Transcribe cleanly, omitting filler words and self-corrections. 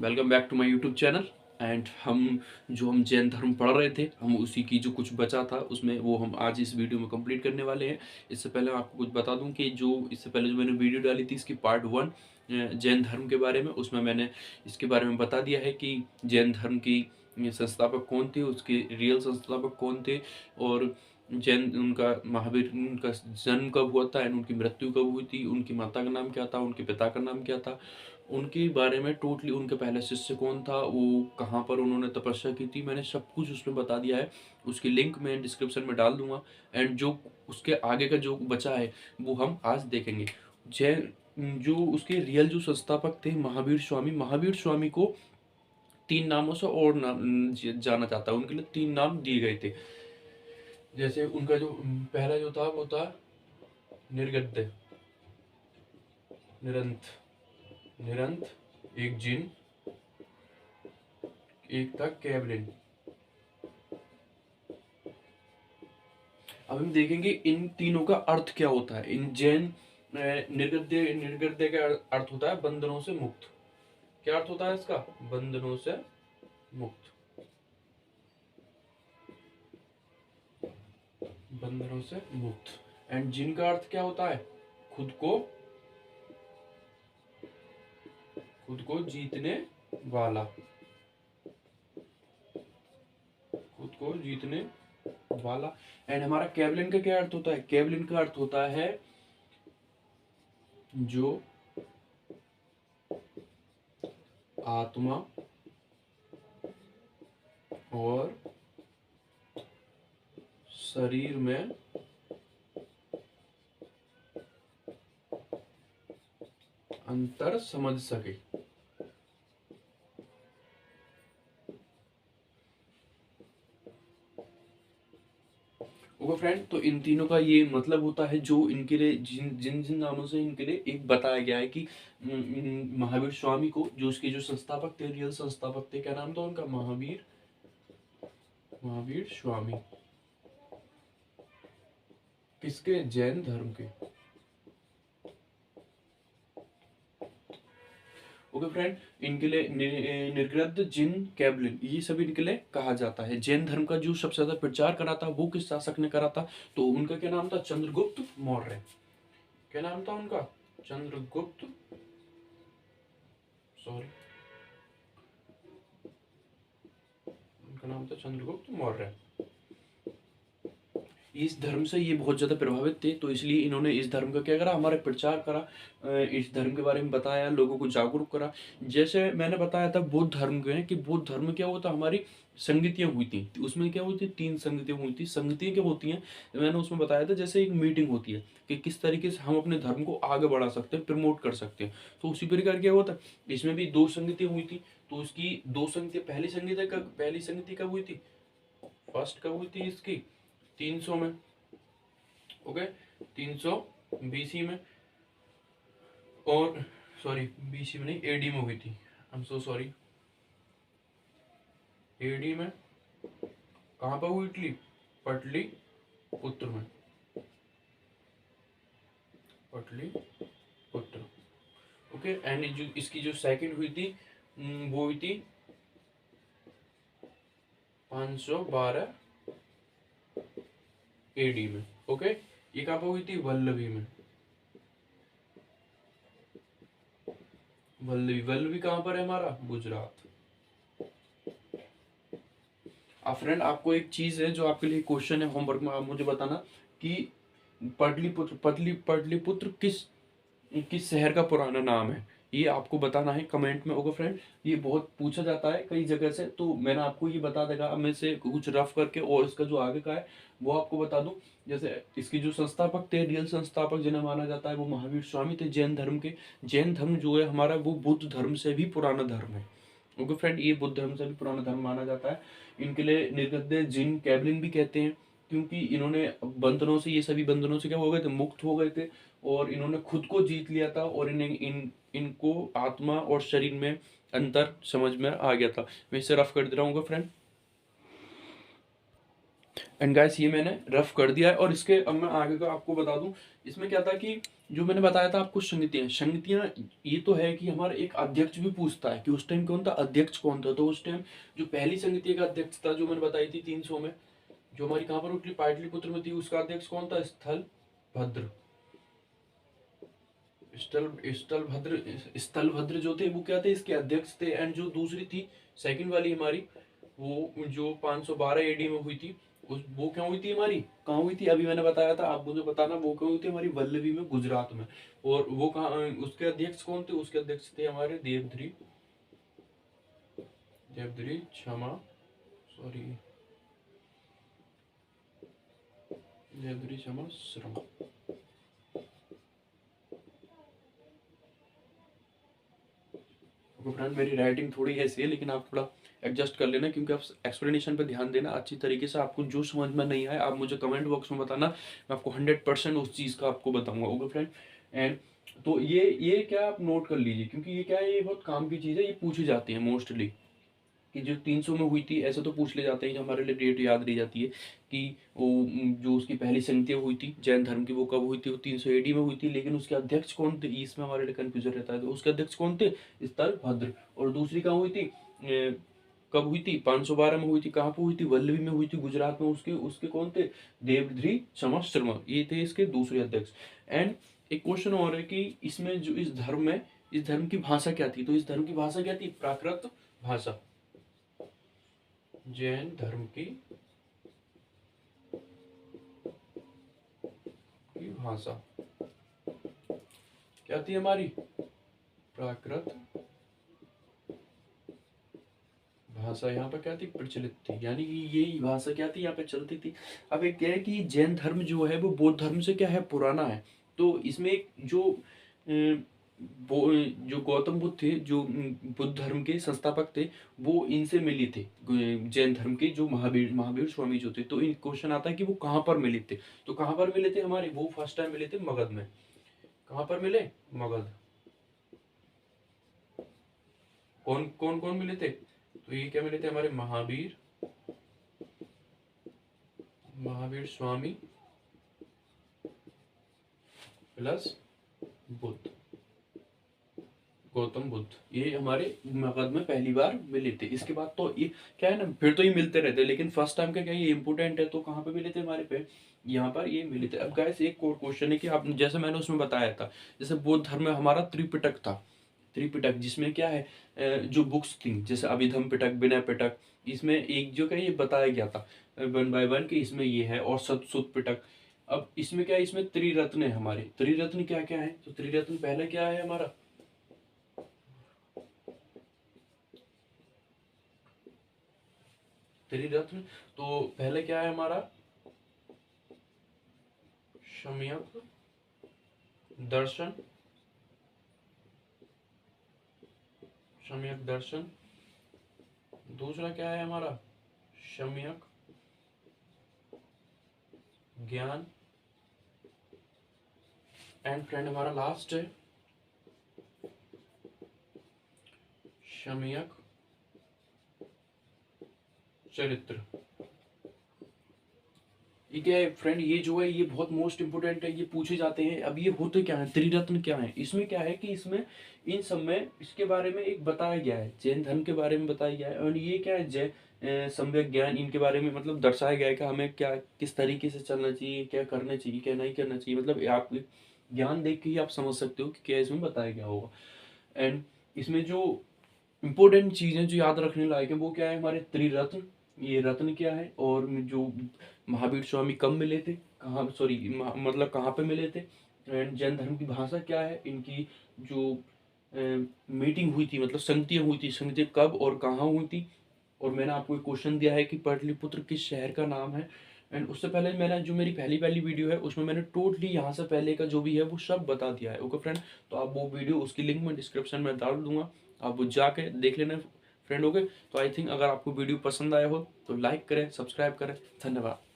Welcome back to my YouTube channel. And हम जैन धर्म पढ़ रहे थे, हम उसी की जो कुछ बचा था उसमें वो हम आज इस वीडियो में कंप्लीट करने वाले हैं। इससे पहले मैं आपको कुछ बता दूं कि इससे पहले जो मैंने वीडियो डाली थी इसकी पार्ट 1 जैन धर्म के बारे में, उसमें मैंने इसके बारे में बता दिया है कि जैन धर्म की संस्थापक कौन थे, उसके रियल संस्थापक कौन थे, और जैन उनका महावीर उनका जन्म कब हुआ था एंड उनकी मृत्यु कब हुई थी, उनकी माता का नाम क्या था, उनके पिता का नाम क्या था, उनके बारे में टोटली, उनके पहले शिष्य कौन था, वो कहाँ पर उन्होंने तपस्या की थी, मैंने सब कुछ उसमें बता दिया है। उसकी लिंक मैं डिस्क्रिप्शन में डाल दूंगा। एंड जो उसके आगे का जो बचा है वो हम आज देखेंगे। जैन जो उसके रियल जो संस्थापक थे महावीर स्वामी को 3 नामों से और जाना जाता है। उनके लिए 3 नाम दिए गए थे। जैसे उनका जो पहला जो था वो था निर्गद्य, निरंत, एक जिन, एक था कैवलिन। अब हम देखेंगे इन तीनों का अर्थ क्या होता है। इन जैन निर्गद्य का अर्थ होता है बंधनों से मुक्त। क्या अर्थ होता है इसका? बंधनों से मुक्त, बंधनों से मुक्त। एंड जिन का अर्थ क्या होता है? खुद को जीतने वाला, खुद को जीतने वाला। एंड हमारा कैवलिन का क्या अर्थ होता है? कैवलिन का अर्थ होता है जो आत्मा और शरीर में अंतर समझ सके। ओके फ्रेंड, तो इन तीनों का ये मतलब होता है, जो इनके लिए जिन जिन जिन नामों से इनके लिए एक बताया गया है कि महावीर स्वामी को, जो उसके जो संस्थापक थे, रियल संस्थापक थे, क्या नाम था उनका? महावीर स्वामी। किसके? जैन धर्म के। ओके फ्रेंड, इनके लिए निर्ग्रद्ध, जिन, कैबलिन, ये सभी इनके लिए कहा जाता है। जैन धर्म का जो सबसे ज्यादा प्रचार करा था वो किस शासक ने करा था? तो उनका क्या नाम था? चंद्रगुप्त मौर्य। क्या नाम था उनका? चंद्रगुप्त, सॉरी, उनका नाम था चंद्रगुप्त मौर्य। इस धर्म से ये बहुत ज्यादा प्रभावित थे, तो इसलिए इन्होंने इस धर्म का क्या करा? हमारे प्रचार करा, इस धर्म के बारे में बताया, लोगों को जागरूक करा। जैसे मैंने बताया था बुद्ध धर्म के, कि बुद्ध धर्म क्या होता? हमारी संगतियां हुई थी, तो उसमें क्या हुई थी? 3 संगतियां हुई थी। संगतियां क्या होती हैं? मैंने उसमें बताया था, जैसे एक मीटिंग होती है कि किस तरीके से हम अपने धर्म को आगे बढ़ा सकते हैं, प्रमोट कर सकते हैं। तो उसी प्रकार क्या होता है, इसमें भी 2 संगतियां हुई थी। तो उसकी 2 संगतियां, पहली संगति कब हुई थी? फर्स्ट कब हुई थी इसकी? 300 में। ओके, 300 बीसी में, और सॉरी बीसी में नहीं, एडी में हुई थी। I am so sorry, AD में। कहाँ पर हुई थी? पटली पुत्र में, पटली पुत्र। ओके, एंड जो इसकी जो सेकंड हुई थी वो हुई थी 512 एडी में। ओके, ये कहाँ पर हुई थी? वल्लभी में। वल्लभी कहाँ पर है हमारा? गुजरात। फ्रेंड, आपको एक चीज है जो आपके लिए क्वेश्चन है होमवर्क में, आप मुझे बताना कि पटलिपुत्र किस किस शहर का पुराना नाम है। ये आपको बताना है कमेंट में। ओके फ्रेंड, ये बहुत पूछा जाता है कई जगह से, तो मैंने आपको ये बता देगा अब मैं से कुछ रफ करके, और इसका जो आगे का है वो आपको बता दूं। जैसे इसके जो संस्थापक थे, रियल संस्थापक जिन्हें माना जाता है, वो महावीर स्वामी थे जैन धर्म के। जैन धर्म जो है हमारा, वो बुद्ध धर्म से भी पुराना धर्म है। ओके फ्रेंड, ये बुद्ध धर्म से भी पुराना धर्म माना जाता है। इनके लिए निर्गद्य, जिन, कैबलिन भी कहते हैं, क्योंकि इन्होंने बंधनों से, ये सभी बंधनों से क्या हो गए थे? मुक्त हो गए थे, और इन्होंने खुद को जीत लिया था, और इनको आत्मा और शरीर में अंतर समझ में आ गया था। मैं इसे रफ कर दे रहा हूँ फ्रेंड। एंड गाइस, ये मैंने रफ कर दिया है, और इसके अब मैं आगे का आपको बता दूं। इसमें क्या था कि जो मैंने बताया था आपको संगतियाँ, ये तो है कि हमारा एक अध्यक्ष भी पूछता है कि उस टाइम कौन था, अध्यक्ष कौन था। तो उस टाइम जो पहली संगतिया का अध्यक्ष था, जो मैंने बताई थी 300 में, जो हमारी कहाँ पर उठली, पाटलिपुत्र में थी, उसका अध्यक्ष कौन था, स्थलभद्र। स्थलभद्र जो थे वो क्या थे, इसके अध्यक्ष थे। एंड जो दूसरी थी, सेकंड वाली हमारी, वो जो 512 एडी में हुई थी, वो क्यों हुई थी हमारी, कहाँ हुई थी, अभी मैंने बताया था, आप मुझे बताना वो क्यों हुई थी हमारी, वल्लभी में, गुजरात में। और वो कहाँ, उसके अध्यक्ष कौन थे, उसके अध्यक्ष थे हमारे देवधरी क्षमा सॉरी देवधरी क्षमा शर्मा। फ्रेंड मेरी राइटिंग थोड़ी ऐसी है, लेकिन आप थोड़ा एडजस्ट कर लेना, क्योंकि आप एक्सप्लेनेशन पे ध्यान देना अच्छी तरीके से। आपको जो समझ में नहीं आए आप मुझे कमेंट बॉक्स में बताना, मैं आपको 100% उस चीज़ का आपको बताऊंगा। Okay friend. एंड तो ये क्या आप नोट कर लीजिए, क्योंकि ये क्या है, ये बहुत काम की चीज़ है, ये पूछी जाती है मोस्टली, कि जो 300 में हुई थी, ऐसे तो पूछ ले जाते हैं, जो हमारे लिए डेट याद रह जाती है कि वो जो उसकी पहली संगति हुई थी जैन धर्म की, वो कब हुई थी, वो 300 एडी में हुई थी। लेकिन उसके अध्यक्ष कौन थे, इसमें हमारे लिए कंफ्यूजन रहता है। तो उसके अध्यक्ष कौन थे, स्थलभद्र। और दूसरी कहाँ हुई थी, कब हुई थी, 512 में हुई थी। कहाँ पे हुई थी, वल्लभी में हुई थी, गुजरात में। उसके उसके कौन थे, देवधरी क्षमा शर्मा, ये थे इसके दूसरे अध्यक्ष। एंड एक क्वेश्चन और है कि इसमें जो इस धर्म में, इस धर्म की भाषा क्या थी, तो इस धर्म की भाषा क्या थी, प्राकृत भाषा। जैन धर्म की भाषा क्या थी हमारी, प्राकृत भाषा यहाँ पर क्या थी, प्रचलित थी, यानी कि यही भाषा क्या थी, यहाँ पे चलती थी। अब एक क्या है कि जैन धर्म जो है वो बौद्ध धर्म से क्या है, पुराना है। तो इसमें एक जो जो गौतम बुद्ध थे, जो बुद्ध धर्म के संस्थापक थे, वो इनसे मिले थे, जैन धर्म के जो महावीर महावीर स्वामी जो थे। तो इन क्वेश्चन आता है कि वो कहाँ पर मिले थे। तो कहाँ पर मिले थे हमारे, वो फर्स्ट टाइम मिले थे मगध में। कहाँ पर मिले, मगध। कौन कौन कौन मिले थे, तो ये क्या मिले थे हमारे, महावीर महावीर स्वामी प्लस बुद्ध, गौतम बुद्ध, ये हमारे मगध में पहली बार मिले थे। इसके बाद तो ये क्या है ना, फिर तो ये मिलते रहते, लेकिन फर्स्ट टाइम का क्या ये इंपोर्टेंट है। तो कहाँ पे मिले थे हमारे पे, यहाँ पर ये मिले थे। अब गाइस एक और क्वेश्चन है कि आप, जैसे मैंने उसमें बताया था, जैसे बौद्ध धर्म में हमारा त्रिपिटक था, त्रिपिटक जिसमें क्या है, जो बुक्स थी, जैसे अभिधम पिटक, विनय पिटक, इसमें एक जो क्या ये बताया गया था वन बाय वन कि इसमें ये है, और सतसुत पिटक। अब इसमें क्या है, इसमें त्रिरत्न है हमारे। त्रिरत्न क्या क्या है, तो त्रिरत्न पहले क्या है हमारा, त्रिरत्न तो पहले क्या है हमारा, सम्यक दर्शन, सम्यक दर्शन। दूसरा क्या है हमारा, सम्यक ज्ञान। एंड फ्रेंड हमारा लास्ट है सम्यक चरित्र। ये क्या है फ्रेंड, ये जो है ये बहुत मोस्ट इंपोर्टेंट है, ये पूछे जाते हैं। अब ये होते क्या है, त्रिरत्न क्या है, इसमें क्या है कि इसमें इन सब में इसके बारे में एक बताया गया है, जैन धर्म के बारे में बताया गया है। और ये क्या है, सम्यक ज्ञान, इनके बारे में मतलब दर्शाया गया है कि हमें क्या, किस तरीके से चलना चाहिए, क्या करना चाहिए, क्या नहीं करना चाहिए। मतलब आप ज्ञान देख के ही आप समझ सकते हो कि क्या इसमें बताया गया होगा। एंड इसमें जो इंपॉर्टेंट चीजें जो याद रखने लायक है, वो क्या है हमारे, त्रिरत्न, ये रत्न क्या है, और जो महावीर स्वामी कब मिले थे, कहाँ, सॉरी मतलब कहाँ पे मिले थे। एंड जैन धर्म की भाषा क्या है, इनकी जो मीटिंग हुई थी, मतलब संगतियाँ हुई थी, संगतियाँ कब और कहाँ हुई थी। और मैंने आपको एक क्वेश्चन दिया है कि पाटलिपुत्र किस शहर का नाम है। एंड उससे पहले मैंने जो मेरी पहली पहली वीडियो है उसमें मैंने टोटली यहाँ से पहले का जो भी है वो सब बता दिया है। ओके फ्रेंड, तो आप वो वीडियो, उसकी लिंक मैं डिस्क्रिप्शन में डाल दूंगा, आप वो जाके देख लेना फ्रेंड। ओके, तो आई थिंक अगर आपको वीडियो पसंद आया हो तो लाइक करें, सब्सक्राइब करें। धन्यवाद।